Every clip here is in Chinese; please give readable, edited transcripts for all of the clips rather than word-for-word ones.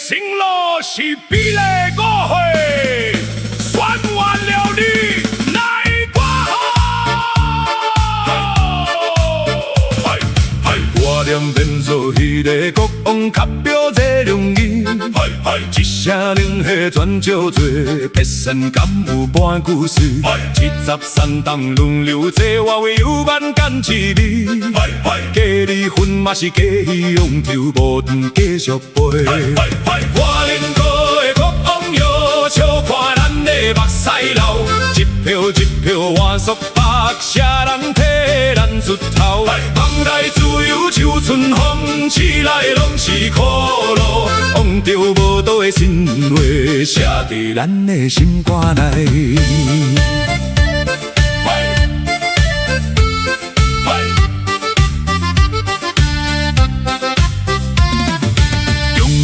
成路是比例误会，选完了你哪会我好？我念变做迄个国王，较表这容易。一声冷血全招做，别身敢有半句诗。73档轮流坐，我为有万干一字。假离婚嘛是假戏，用抽无断继续飞。我恁哥的国王哟，笑看咱的目屎流，一票一票换束白，啥人替咱出头？梦内自由像春风，醒来拢是苦路。忘着无倒的心话，写伫咱的心肝内。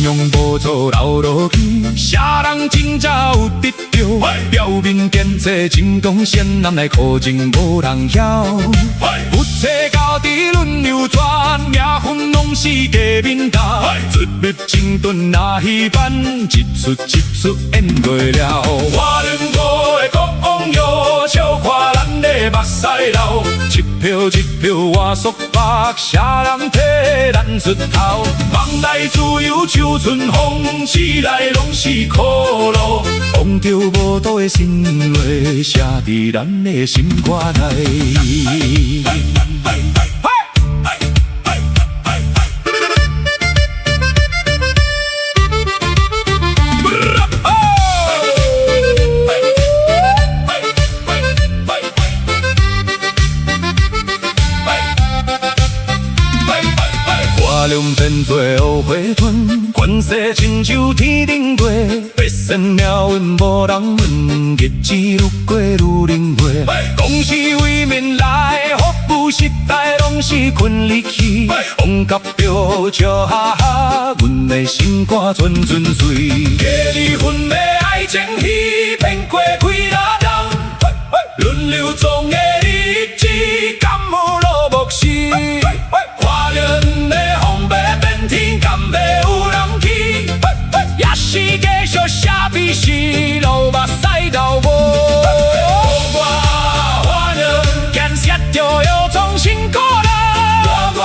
用无错流落去，啥人真正有得着？表面建设真光鲜，南来苦情无人晓。不切交织轮流转，命运拢是假面搭。出入整顿那戏班，一出一出演过了。我恁哥的国王哟，笑看咱的目屎流，一票一票换束白，啥人替咱出头？梦内自由像春风，醒来拢是苦路。忘着无倒的心话，写伫咱的心肝内。我俩变做乌花豚，权势亲像天顶月，百姓命运无人问，日子愈过愈灵活。公司为民来的服务时代，拢是困日去，王甲表笑哈哈，阮的心肝全纯粹。假离婚的爱情戏，骗过几啊人，轮流总的日子，敢有落幕时？看着阮的风要变天，敢要有人去？也是继续写笔诗，流目屎流无。我花娘建设就要重新过来，我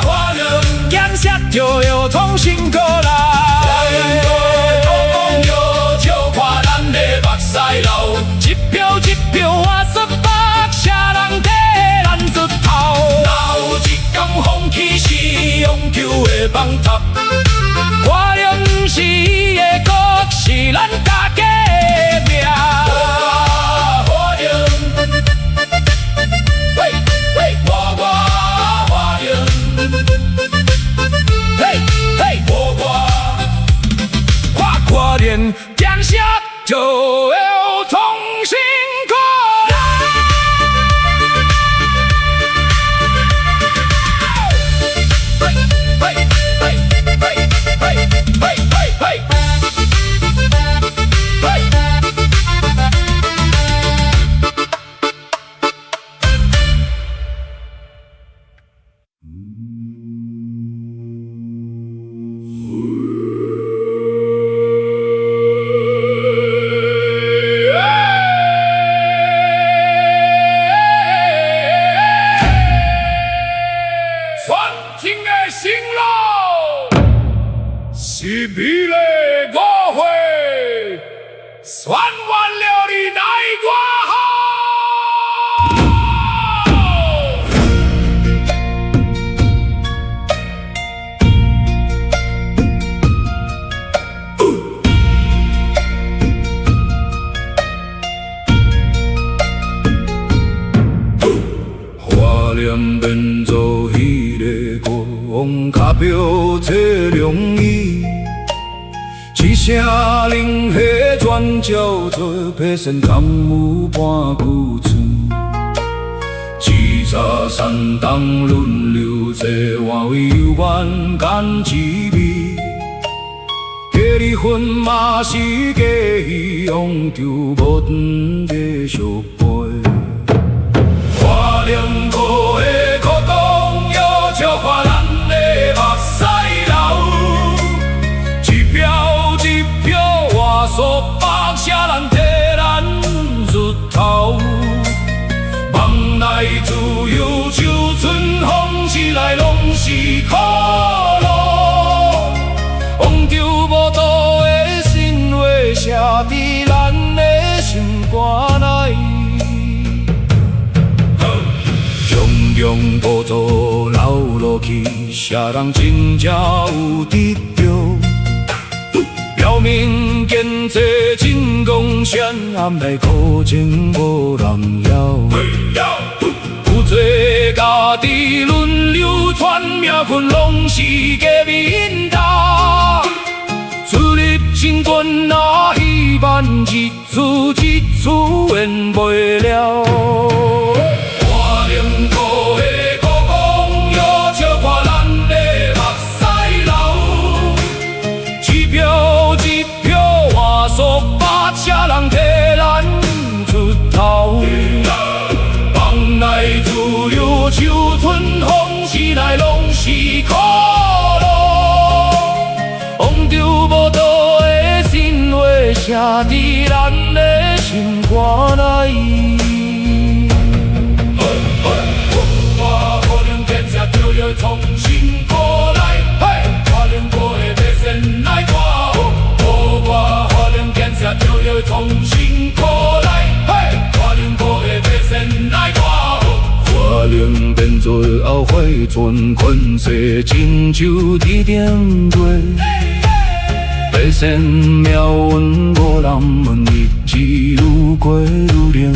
花娘建设就要重新过来。就看咱的目屎流，一票一票换束白，啥人替咱出头？哪有一天放弃是永久的放塔？我俩不是伊的国，是咱家己的命。我俩，跨年建设就要重新过来。是美丽误会，选完了你奈我好。我念变做迄个国王，较表这容易。一声冷血全叫做百姓敢有半句剩。73档轮流坐，我为有万干一味。假离婚嘛是假戏，忘着无断继续飞。我两个的国王要笑看咱的目屎流，一票。白车人替咱出头，梦内自由，秋春风起来拢是苦路。往着无道的生活写伫咱的心肝内，种种步骤流落去，啥人真正有得着？表面建设真光鲜，暗内苦情无人晓。有多家己轮流传命运，拢是假面搭。出入清官若希望一次一次圆袂了。花莲古的故宫要笑看咱的目屎流，一票一票换数百车人替咱出头。梦内自由，秋春风起来拢是苦路。往着无道的生活写伫咱的心肝内。我可能建设就要重新过来，花莲国的百姓来看好。我花莲建设就要重新过来，花莲国的百姓来看好。花莲变做后悔存困世，亲像伫点过。百姓命运无人问，日子愈过愈冷。